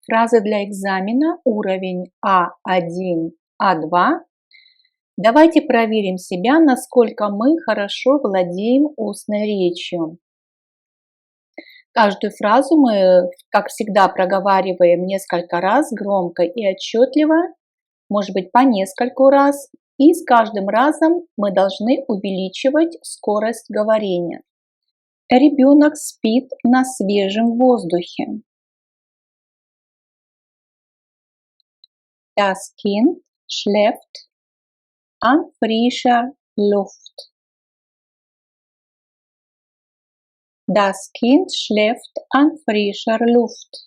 Фразы для экзамена уровень А1, А2. Давайте проверим себя, насколько мы хорошо владеем устной речью. Каждую фразу мы, как всегда, проговариваем несколько раз громко и отчетливо, может быть, по нескольку раз. И с каждым разом мы должны увеличивать скорость говорения. Ребенок спит на свежем воздухе. Das Kind schläft an frischer Luft. Das Kind schläft an frischer Luft.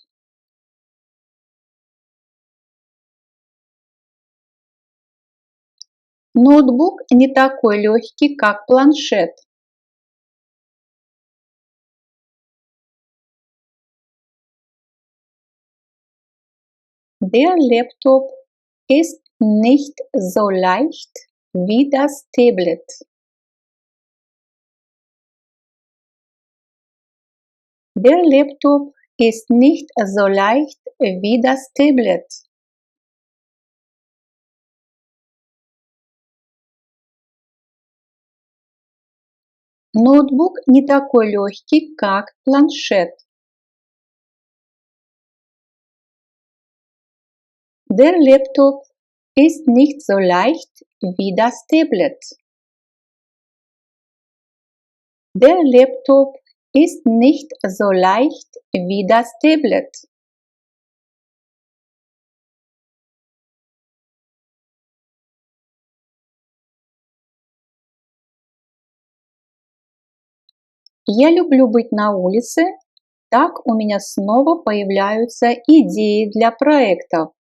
Ноутбук не такой легкий, как планшет. Der Laptop ist nicht so leicht wie das Tablet. Der Laptop ist nicht so leicht wie das Tablet. Ноутбук не такой легкий, как планшет. Der Laptop ist nicht so leicht wie das Tablet. Der Laptop ist nicht so leicht wie das Tablet. Я люблю быть на улице, так у меня снова появляются идеи для проектов.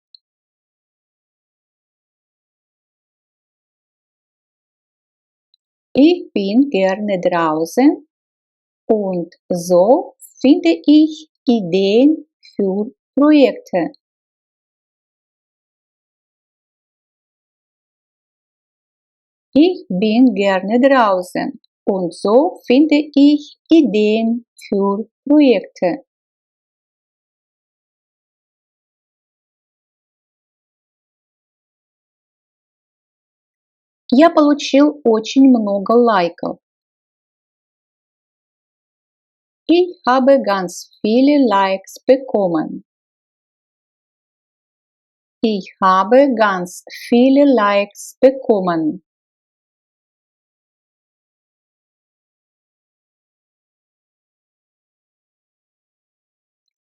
Ich bin gerne draußen und so finde ich Ideen für Projekte. Ich bin gerne draußen und so finde ich Ideen für Projekte. Я получил очень много лайков. Ich habe ganz viele Likes bekommen. Ich habe ganz viele Likes bekommen.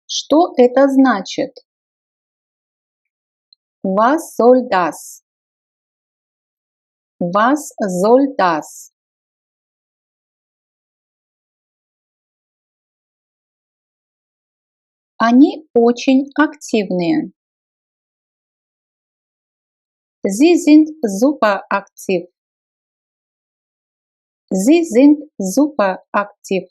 Что это значит? Was soll das? Was soll das? Они очень активные. Sie sind super aktiv. Sie sind super aktiv.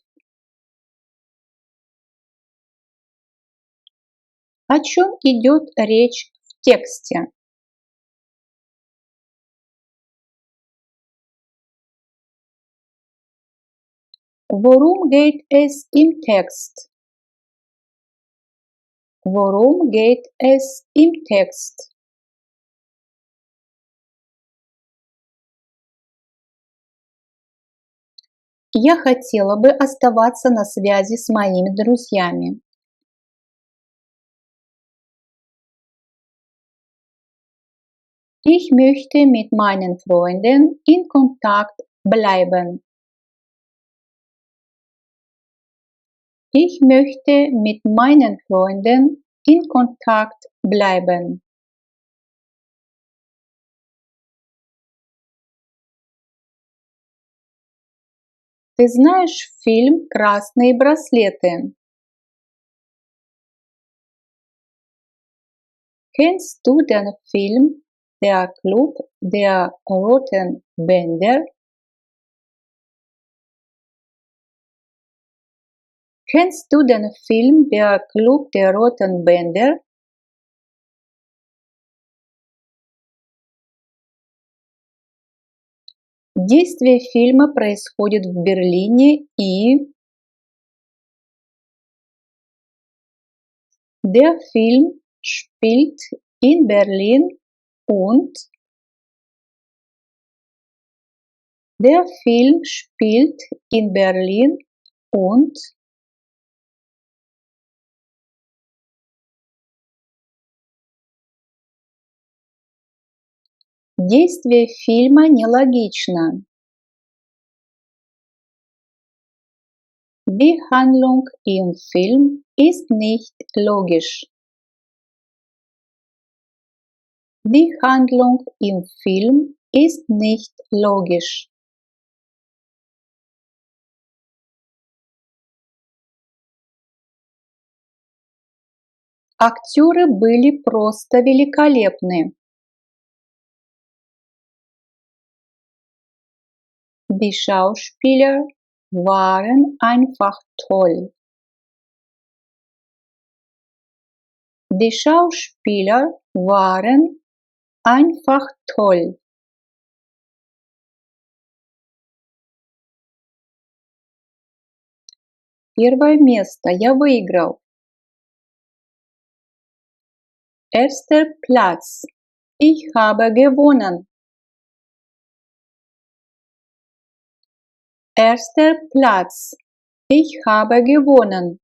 О чем идет речь в тексте? Worum geht es im Text? Worum geht es im Text? Я хотела бы оставаться на связи с моими друзьями. Ich möchte mit meinen Freunden in Kontakt bleiben. Ich möchte mit meinen Freunden in Kontakt bleiben. Ты знаешь фильм «Красные браслеты»? Kennst du den Film Der Club der Roten Bänder? Kennst du den Film Der Club der Roten Bänder? Действие фильма происходит в Берлине и Der Film spielt in Berlin und der Film spielt in Berlin und действие фильма нелогично. Die Handlung im Film ist nicht logisch. Die Handlung im Film ist nicht logisch. Актеры были просто великолепны. Die Schauspieler waren einfach toll. Die Schauspieler waren einfach toll. Первое место я выиграл. Erster Platz. Ich habe gewonnen. Erster Platz. Ich habe gewonnen.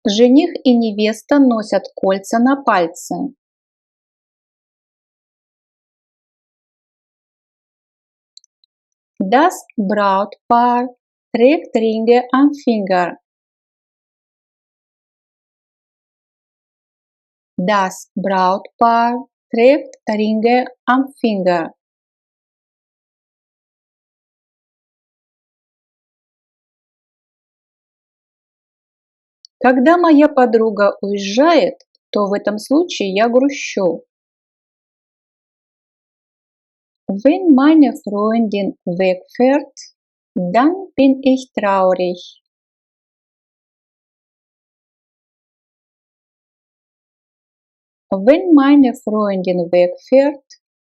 Жених и невеста носят кольца на пальце. Das Brautpaar trägt Ringe am Finger. Das Brautpaar trägt Ringe am Finger. Когда моя подруга уезжает, то в этом случае я грущу. Wenn meine Freundin wegfährt, dann bin ich traurig. Wenn meine Freundin wegfährt,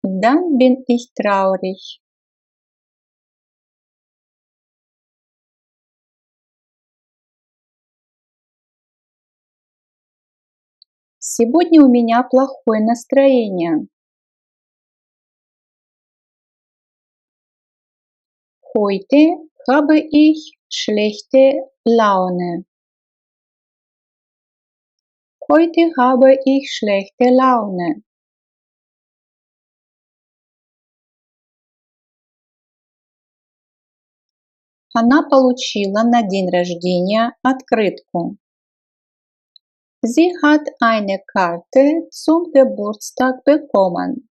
dann bin ich traurig. Сегодня у меня плохое настроение. Heute habe ich schlechte Laune. Heute habe ich schlechte Laune. Она получила на день рождения открытку. Sie hat eine Karte zum Geburtstag bekommen.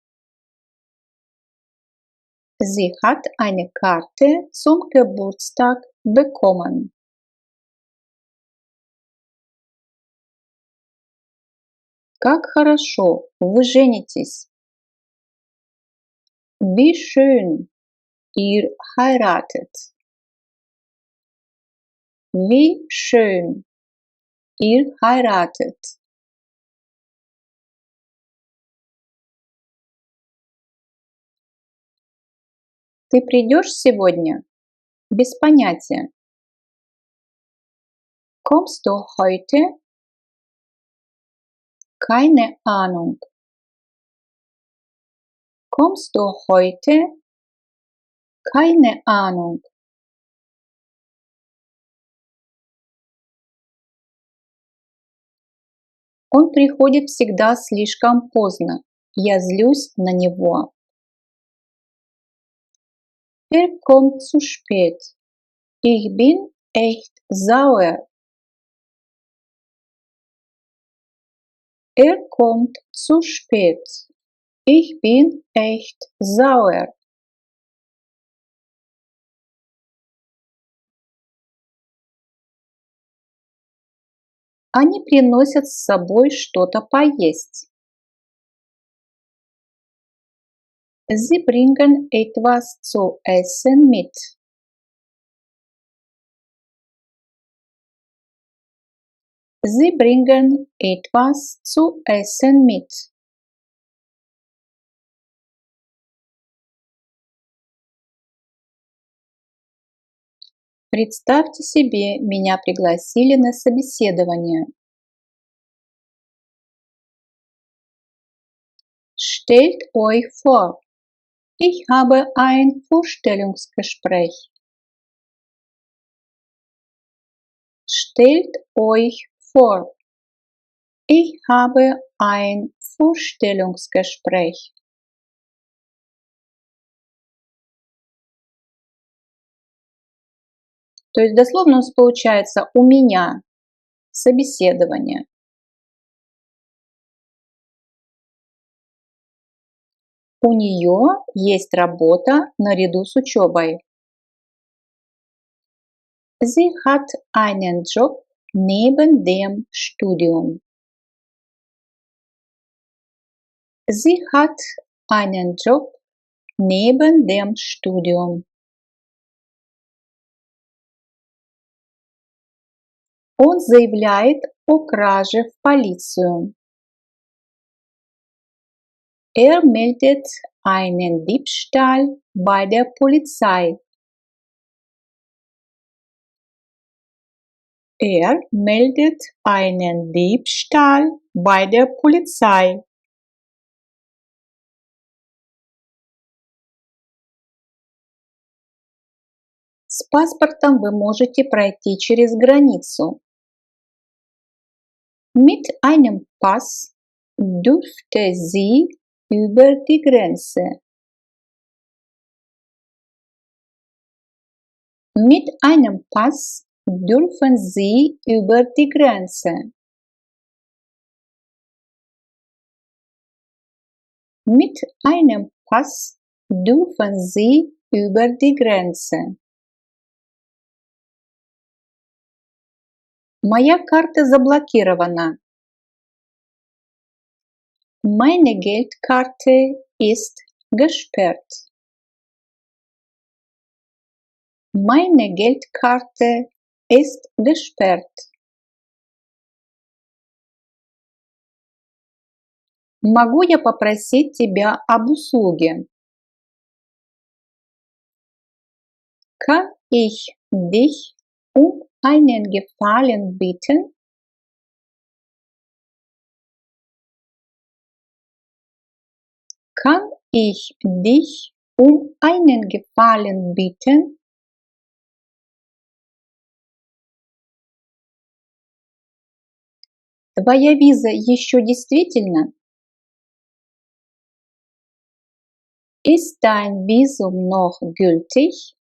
Sie hat eine Karte zum Geburtstag bekommen. Как хорошо, вы женитесь. Wie schön, ihr heiratet. Wie schön, ihr heiratet. Ты придешь сегодня? Без понятия. Kommst du heute? Keine Ahnung. Kommst du heute? Keine Ahnung. Он приходит всегда слишком поздно. Я злюсь на него. Kommt zu spät. Ich bin echt sauer. Kommt zu spät. Ich bin echt sauer. Они приносят с собой что-то поесть. Sie bringen etwas zu essen mit. Sie bringen etwas zu essen mit. Представьте себе, меня пригласили на собеседование. Stellt euch vor, ich habe ein Vorstellungsgespräch. Stellt euch vor, ich habe ein Vorstellungsgespräch. То есть дословно у нас получается «у меня собеседование». У нее есть работа наряду с учебой. Sie hat einen Job neben dem Studium. Sie hat einen Job neben dem Studium. Он заявляет о краже в полицию. Er meldet einen Diebstahl bei der Polizei. Er meldet einen Diebstahl bei der Polizei. С паспортом вы можете пройти через границу. Mit einem Pass dürfte sie über die Grenze. Mit einem Pass dürfen Sie über die Grenze. Mit einem Pass dürfen Sie über die Grenze. Моя карта заблокирована. Meine Geldkarte ist gesperrt. Meine Geldkarte ist gesperrt. Могу я попросить тебя об услуге? Kann ich dich um einen Gefallen bitten? Kann ich dich um einen Gefallen bitten? Твоя виза еще действительна? Ist dein Visum noch gültig?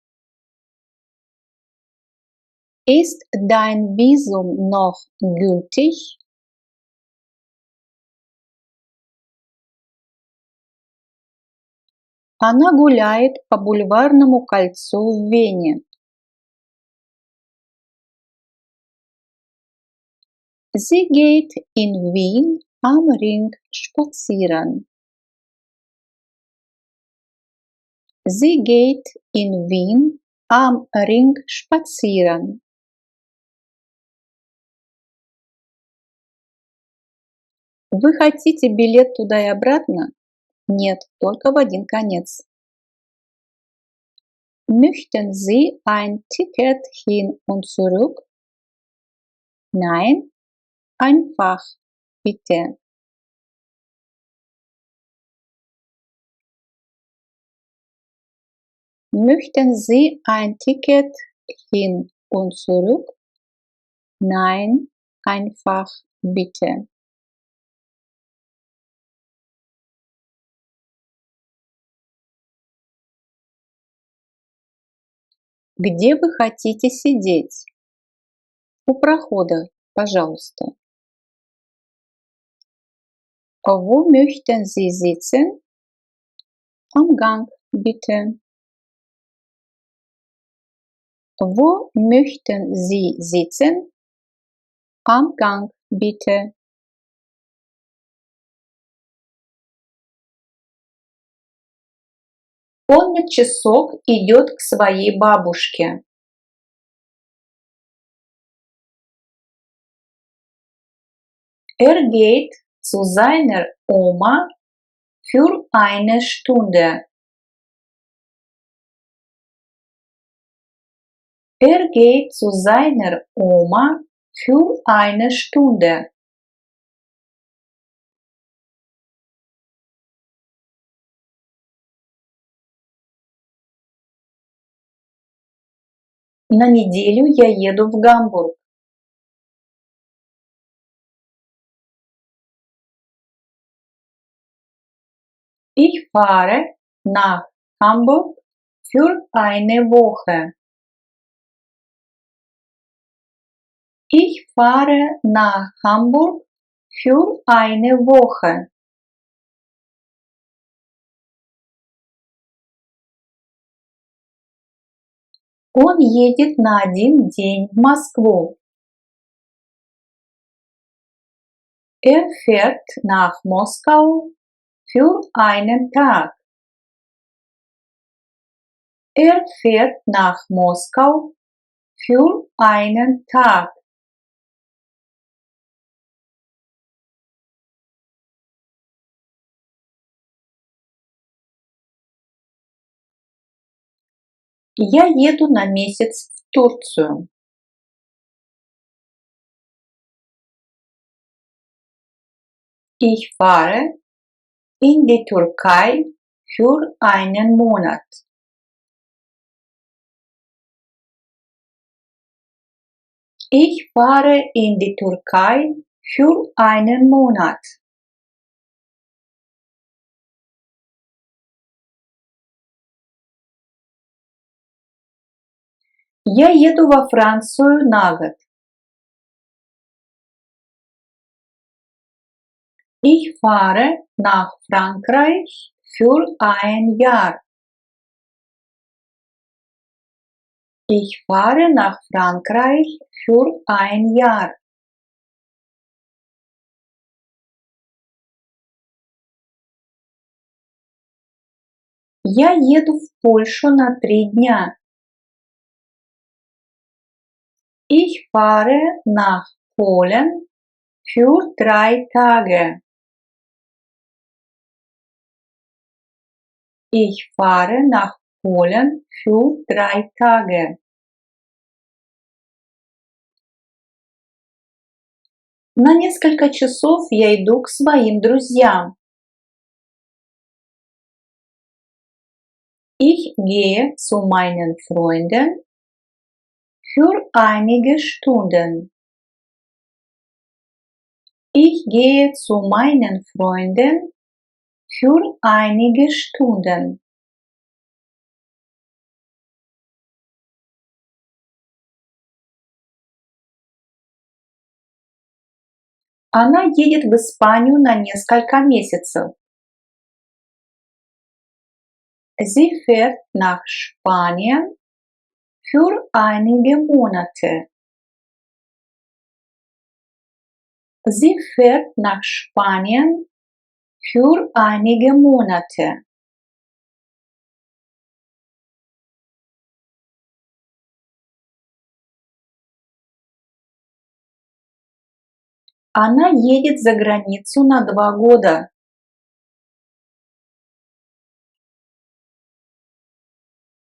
Ist dein Visum noch gültig? Она гуляет по Бульварному кольцу в Вене. Sie geht in Wien am Ring spazieren. Sie geht in Wien am Ring spazieren. Вы хотите билет туда и обратно? Нет, только в один конец. Möchten Sie ein Ticket hin und zurück? Nein, einfach, bitte. Möchten Sie ein Ticket hin und zurück? Nein, einfach, bitte. Где вы хотите сидеть? У прохода, пожалуйста. Wo möchten Sie sitzen? Am Gang, bitte. Wo möchten Sie sitzen? Am Gang, bitte. Он на часок идет к своей бабушке. Er geht zu seiner Oma für eine Stunde. Geht zu seiner Oma für eine Stunde. На неделю я еду в Гамбург. Ich fahre nach Hamburg für eine Woche. Ich fahre nach Hamburg für eine Woche. Он едет на один день в Москву. Fährt nach Moskau für einen Tag. Fährt nach Moskau für einen Tag. Я еду на месяц в Турцию. Ich fahre in die Türkei für einen Monat. Ich fahre in die Türkei für einen Monat. Я еду во Францию на год. Ich fahre nach Frankreich für ein Jahr. Ich fahre nach Frankreich für ein Jahr. Я еду в Польшу на 3 дня. Ich fahre nach Polen für 3 Tage. Ich fahre nach Polen für 3 Tage. На несколько часов я иду к своим друзьям. Ich gehe zu meinen Freunden für einige Stunden. Ich gehe zu meinen Freunden für einige Stunden. Она едет в Испанию на несколько месяцев. Sie fährt nach Spanien für einige Monate. Sie fährt nach Spanien für einige Monate. Она едет за границу на 2 года.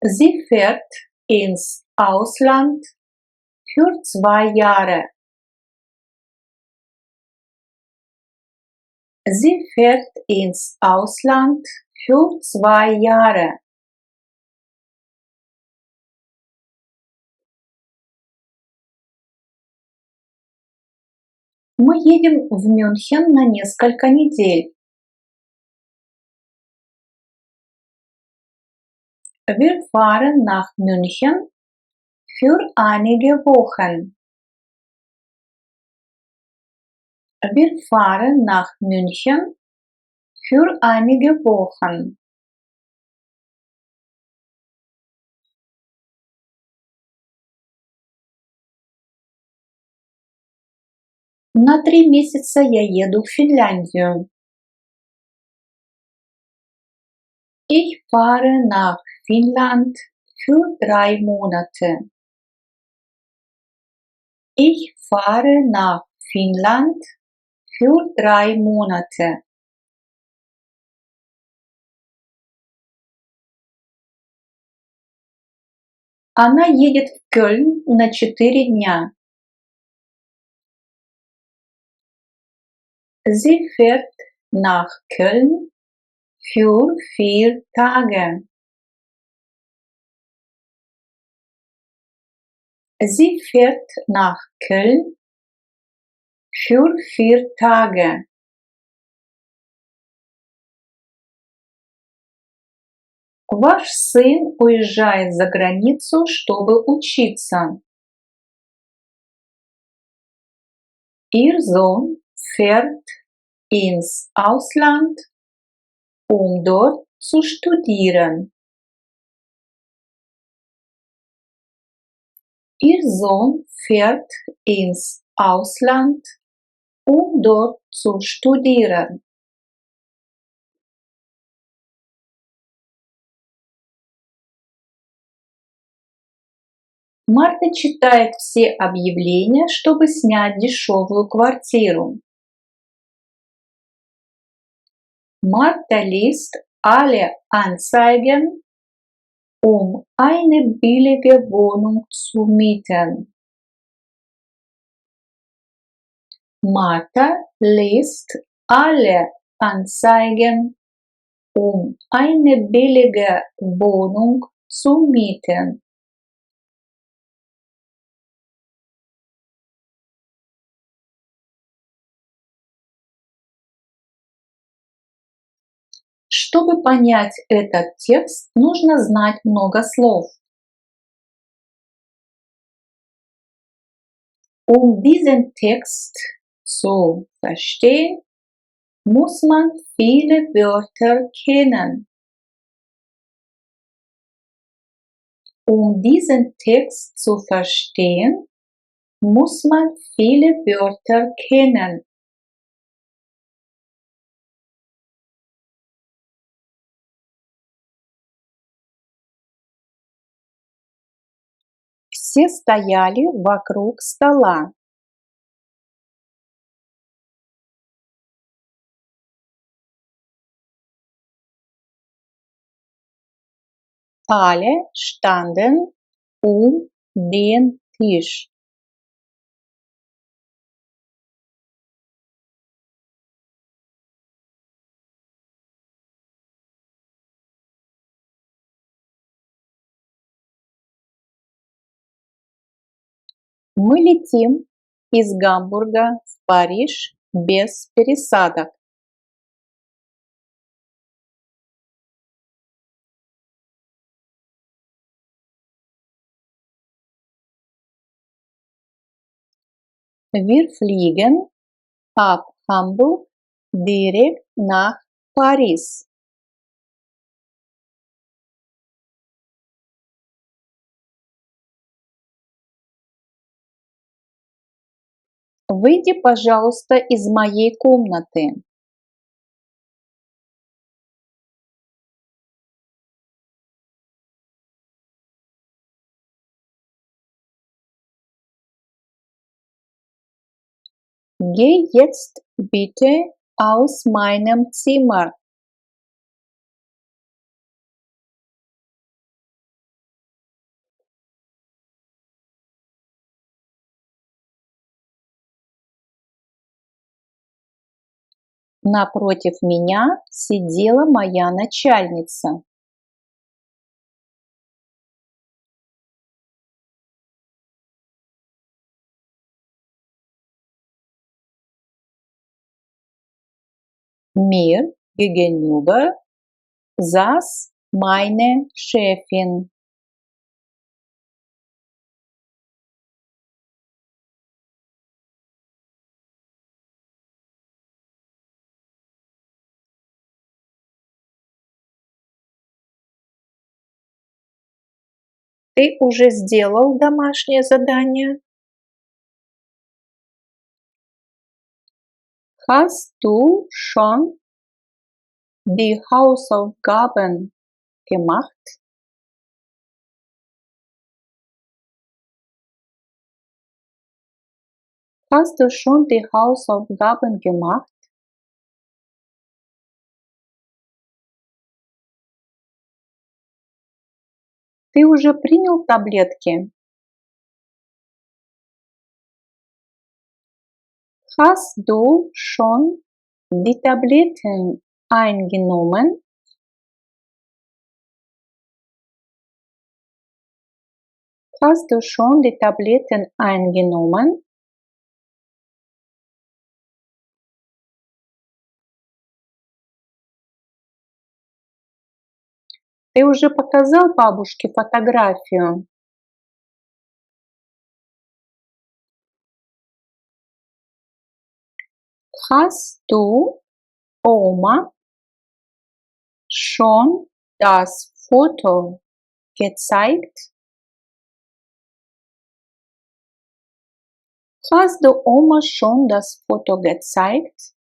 Sie fährt ins Ausland für 2 Jahre. Sie fährt ins Ausland für 2 Jahre. Мы едем в Мюнхен на несколько недель. Wir fahren nach München für einige Wochen. Wir fahren nach München für einige Wochen. На 3 месяца я еду в Финляндию. Ich fahre nach Finnland für 3 Monate. Ich fahre nach Finnland für 3 Monate. Она едет в Кёльн на 4 дня. Sie fährt nach Köln für 4 Tage. Sie fährt nach Köln für 4 Tage. Ваш сын уезжает за границу, чтобы учиться. Ihr Sohn fährt ins Ausland, um dort zu studieren. Ihr Sohn fährt ins Ausland, um dort zu studieren. Марта читает все объявления, чтобы снять дешевую квартиру. Martha liest alle Anzeigen, um eine billige Wohnung zu mieten. Martha liest alle Anzeigen, um eine billige Wohnung zu mieten. Чтобы понять этот текст, нужно знать много слов. Diesen Text zu verstehen, muss man viele Wörter kennen. Diesen Text zu verstehen, muss man viele Wörter kennen. Все стояли вокруг стола. Alle standen den Tisch. Мы летим из Гамбурга в Париж без пересадок. Wir fliegen ab Hamburg direkt nach Paris. Выйди, пожалуйста, из моей комнаты. Geh jetzt bitte aus meinem Zimmer. Напротив меня сидела моя начальница. Mir gegenüber saß meine Chefin. Ты уже сделал домашнее задание? Hast du schon die Hausaufgaben gemacht? Hast du schon die Hausaufgaben gemacht? Ты уже принял таблетки? Hast du schon die Tabletten eingenommen? Hast du schon die Tabletten eingenommen? Ты уже показал бабушке фотографию? Hast du Oma schon das Foto gezeigt? Hast du Oma schon das Foto gezeigt?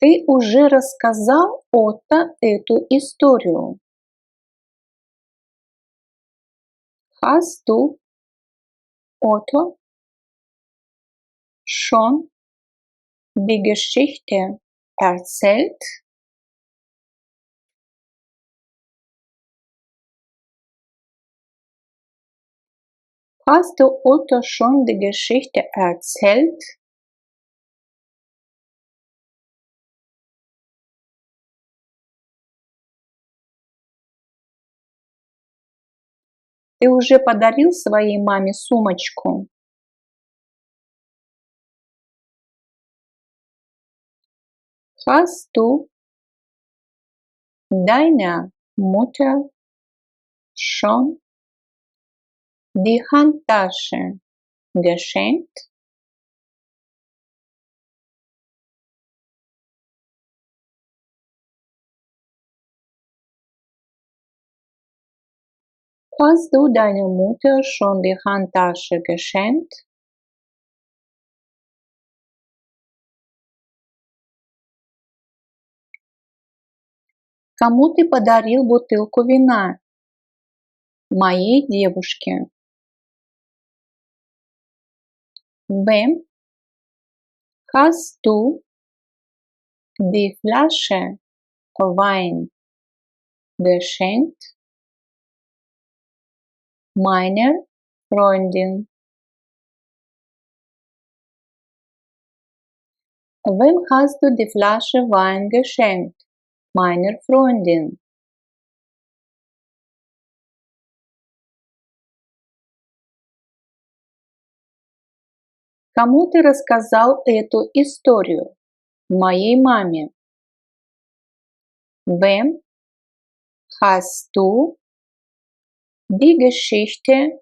Ты уже рассказал Отто эту историю? Hast du Otto schon die Geschichte erzählt? Hast du Otto schon die Geschichte erzählt? Ты уже подарил своей маме сумочку? Hast du deiner Mutter schon die Handtasche geschenkt? Hast du deiner Mutter schon die Handtasche geschenkt? Кому ты подарил бутылку вина? Моей девушке. Wem hast du die Flasche Wein geschenkt? Meiner Freundin. Wem hast du die Flasche Wein geschenkt? Meiner Freundin. Кому ты рассказал эту историю? Моей маме. Wem hast du die Geschichte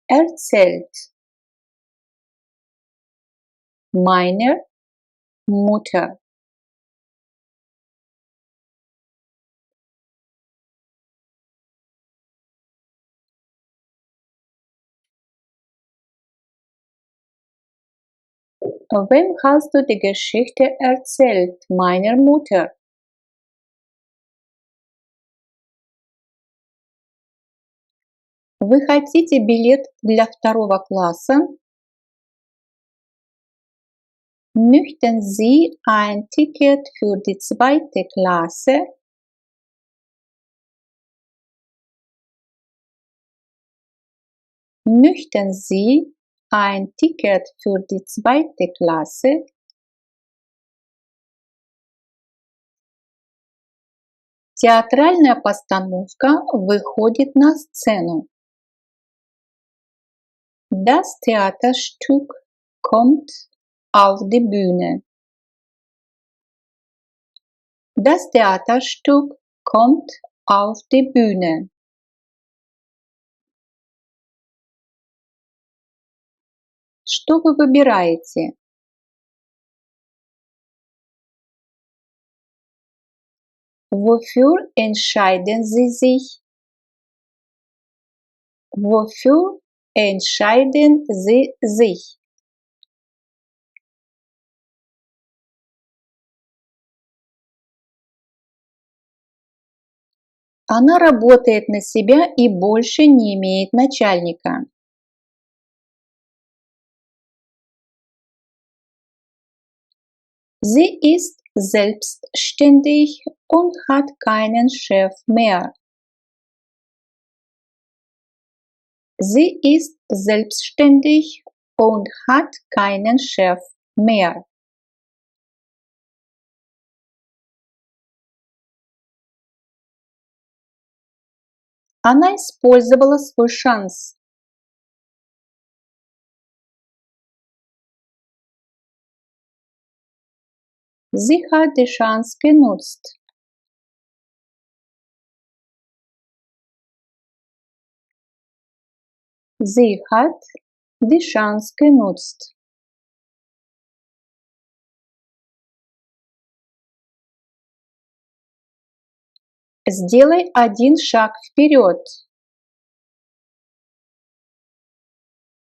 erzählt? Meiner Mutter. Wem hast du die Geschichte erzählt? Meiner Mutter. Вы хотите билет для второго класса? Möchten Sie ein Ticket für die zweite Klasse? Möchten Sie ein Ticket für die zweite Klasse? Театральная постановка выходит на сцену. Das Theaterstück kommt auf die Bühne. Das Theaterstück kommt auf die Bühne. Что вы выбираете? Wofür entscheiden Sie sich? Wofür entscheiden Sie sich? Она работает на себя и больше не имеет начальника. Sie ist selbstständig und hat keinen Chef mehr. Sie ist selbstständig und hat keinen Chef mehr. Она использовала свой шанс. Sie hat die Chance genutzt. Sie hat die Chance genutzt. Сделай один шаг вперед.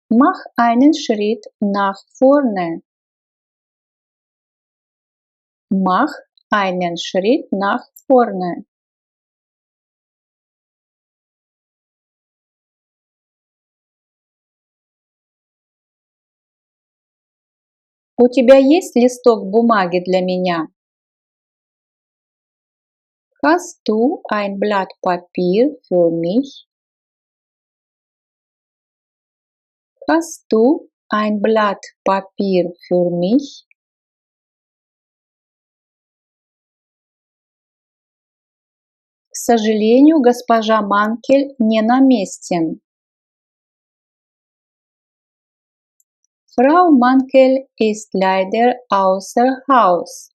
Mach einen Schritt nach vorne. Mach einen Schritt nach vorne. У тебя есть листок бумаги для меня? Hast du ein Blatt Papier für mich? Hast du ein Blatt Papier für mich? К сожалению, госпожа Манкель не на месте. Frau Mankel ist leider außer Haus.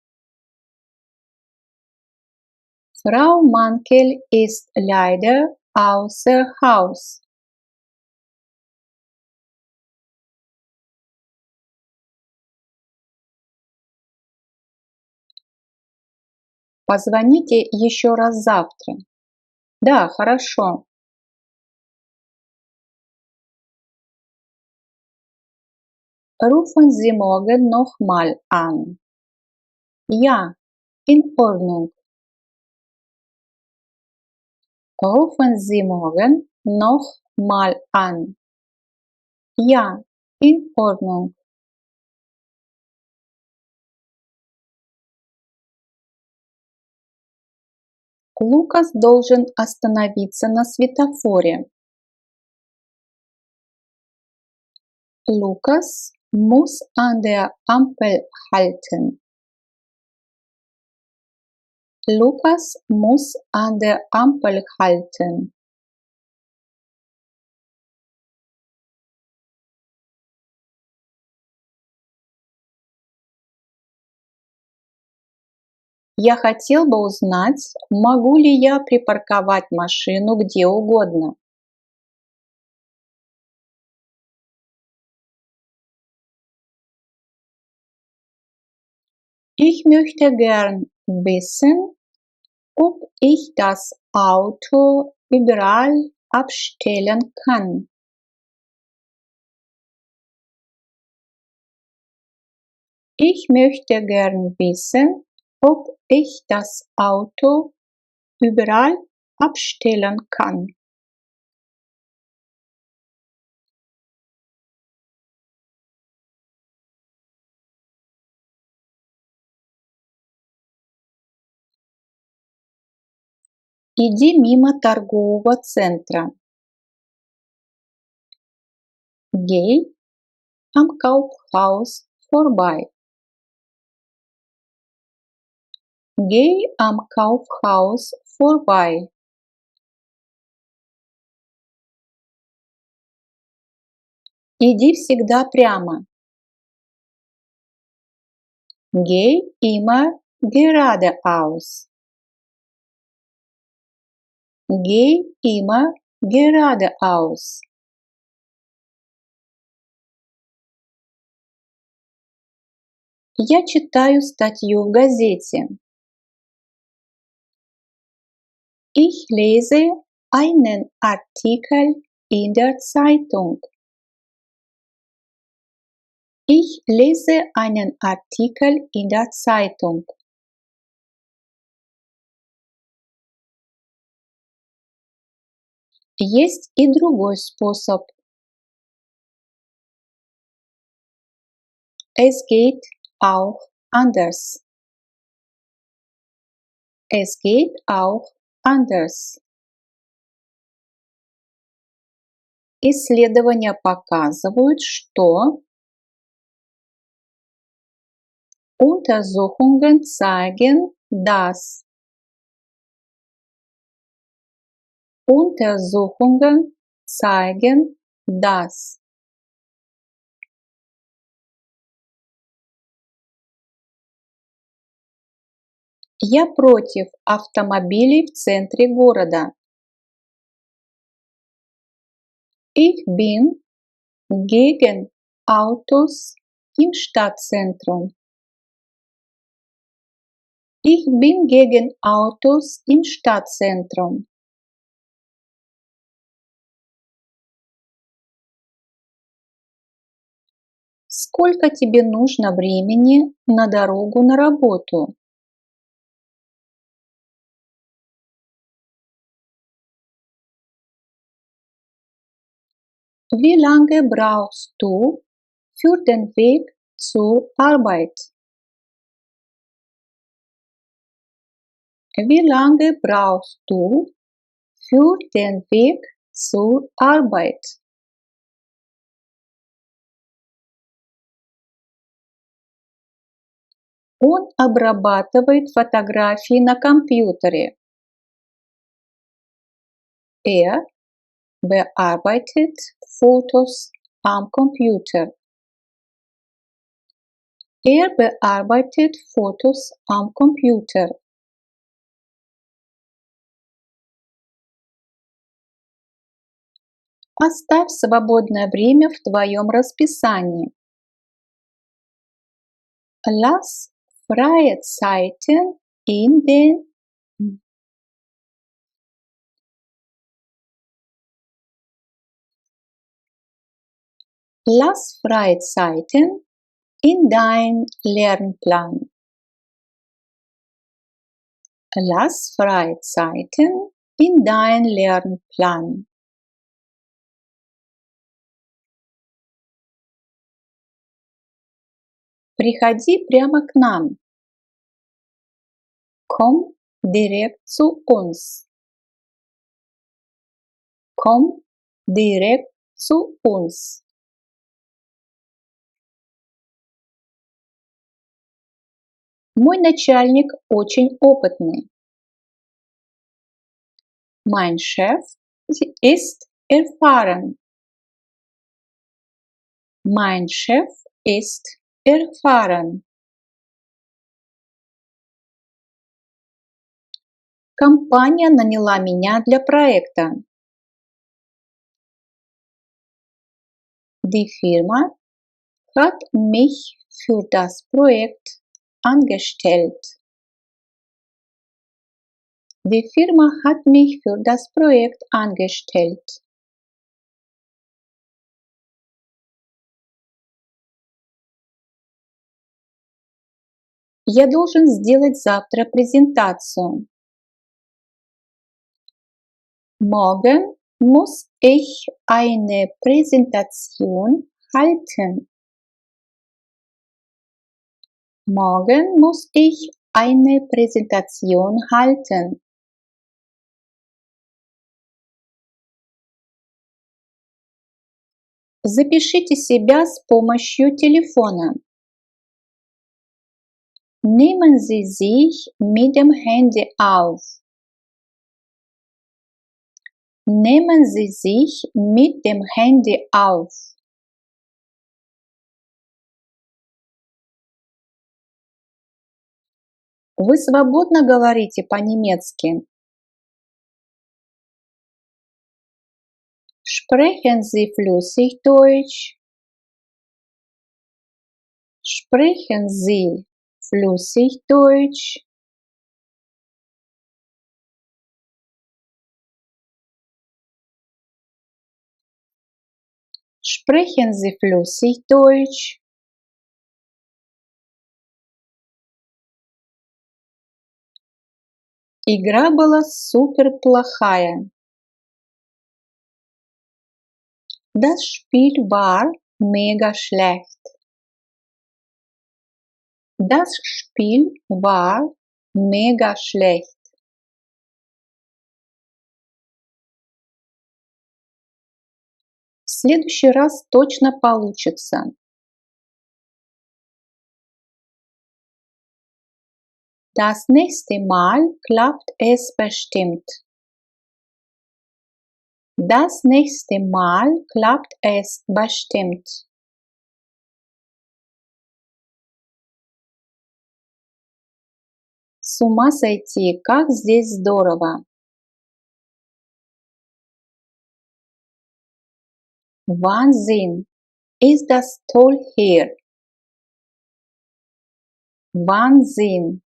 Frau Mankel ist leider außer Haus. Позвоните еще раз завтра. Да, хорошо. Rufen Sie morgen noch mal an. Ja, in Ordnung. Rufen Sie morgen noch mal an. Ja, in Ordnung. Лукас должен остановиться на светофоре. Lukas muss an der Ampel halten. Lukas muss an der Ampel halten. Я хотел бы узнать, могу ли я припарковать машину где угодно. Ich möchte gern wissen, ob ich das Auto überall abstellen kann. Ich möchte gern wissen, ob ich das Auto überall abstellen kann. Иди мимо торгового центра. Geh am Kaufhaus vorbei. Geh am Kaufhaus vorbei. Иди всегда прямо. Geh immer geradeaus. Geh immer geradeaus. Я читаю статью в газете. Ich lese einen Artikel in der Zeitung. Ich lese einen Artikel in der Zeitung. Есть и другой способ. Es geht auch anders. Es geht auch anders. Исследования показывают, что Untersuchungen zeigen, dass Untersuchungen zeigen, dass я против автомобилей в центре города. Ich bin gegen Autos im Stadtzentrum. Ich bin gegen Autos im Stadtzentrum. Сколько тебе нужно времени на дорогу на работу? Wie lange brauchst du für den Weg zur Arbeit? Wie lange brauchst du für den Weg zur Arbeit? Он обрабатывает фотографии на компьютере. Er bearbeitet Fotos am Computer. Er bearbeitet Fotos am Computer. Оставь свободное время в твоем расписании. Lass freie Zeiten in den Lass freie Zeiten in dein Lernplan. Lass freie Zeiten in dein Lernplan. Приходи прямо к нам. Komm direkt zu uns. Komm direkt zu uns. Мой начальник очень опытный. Mein Chef ist erfahren. Mein Chef ist erfahren. Компания наняла меня для проекта. Die Firma hat mich für das Projekt angestellt. Die Firma hat mich für das Projekt angestellt. Я должен сделать завтра презентацию. Morgen muss ich eine Präsentation halten. Morgen muss ich eine Präsentation halten. Запишите себя с помощью телефона. Nehmen Sie sich mit dem Handy auf. Nehmen Sie sich mit dem Handy auf. Вы свободно говорите по-немецки? Sprechen Sie flüssig Deutsch? Sprechen Sie flüssig Deutsch? Sprechen Sie flüssig Deutsch? Игра была супер плохая. Das Spiel war mega schlecht. Das Spiel war mega schlecht. В следующий раз точно получится. Das nächste Mal klappt es bestimmt. Das nächste Mal klappt es bestimmt. С ума сойти, как здесь здорово! Wahnsinn, ist das toll hier! Wahnsinn,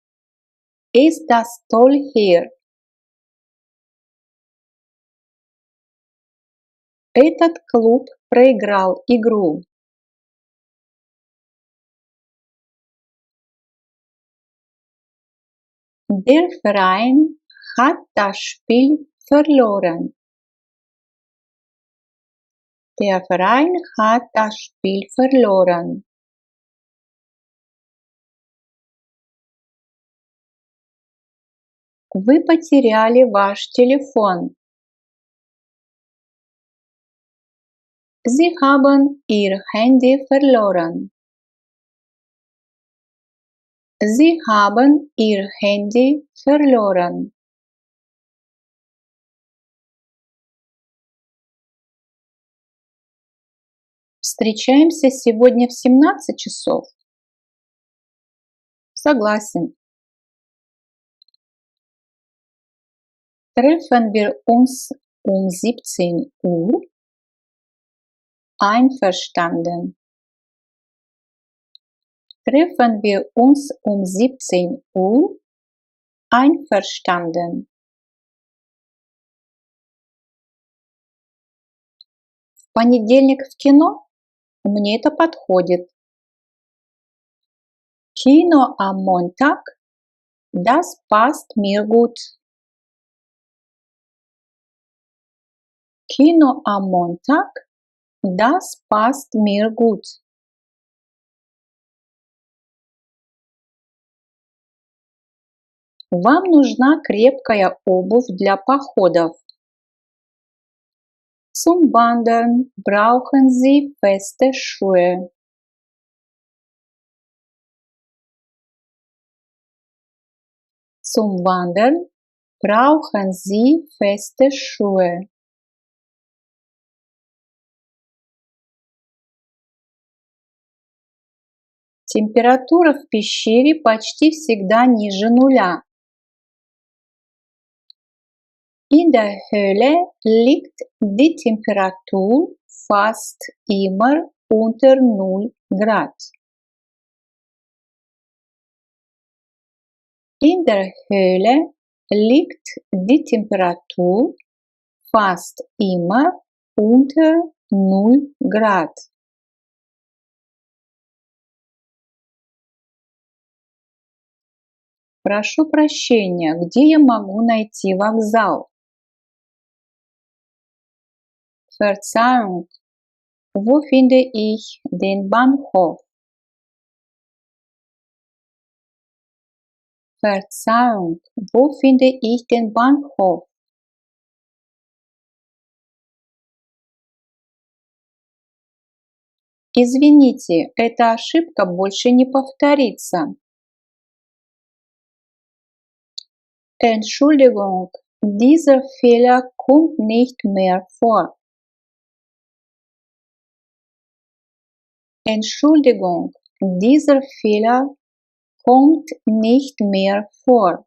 ist das toll hier! Этот клуб проиграл игру. Der Verein hat das Spiel verloren. Der Verein hat das Spiel verloren. Вы потеряли ваш телефон. Sie haben ihr Handy verloren. Sie haben ihr Handy verloren. Встречаемся сегодня в 17 часов. Согласен. Treffen wir uns um 17 Uhr? Einverstanden. Treffen wir uns um 17 Uhr? Einverstanden. В понедельник в кино? Мне это подходит. Kino am Montag? Das passt mir gut. Kino am Montag? Das passt mir gut. Вам нужна крепкая обувь для походов. Zum Wandern brauchen Sie feste Schuhe. Zum Wandern brauchen Sie feste Schuhe. Температура в пещере почти всегда ниже нуля. In der Höhle liegt die Temperatur fast immer unter 0 Grad. In der Höhle liegt die Temperatur fast immer unter 0 Grad. Прошу прощения, где я могу найти вокзал? Verzeihung, wo finde ich den Bahnhof? Verzeihung, wo finde ich den Bahnhof? Извините, эта ошибка больше не повторится. Entschuldigung, dieser Fehler kommt nicht mehr vor. Entschuldigung, dieser Fehler kommt nicht mehr vor.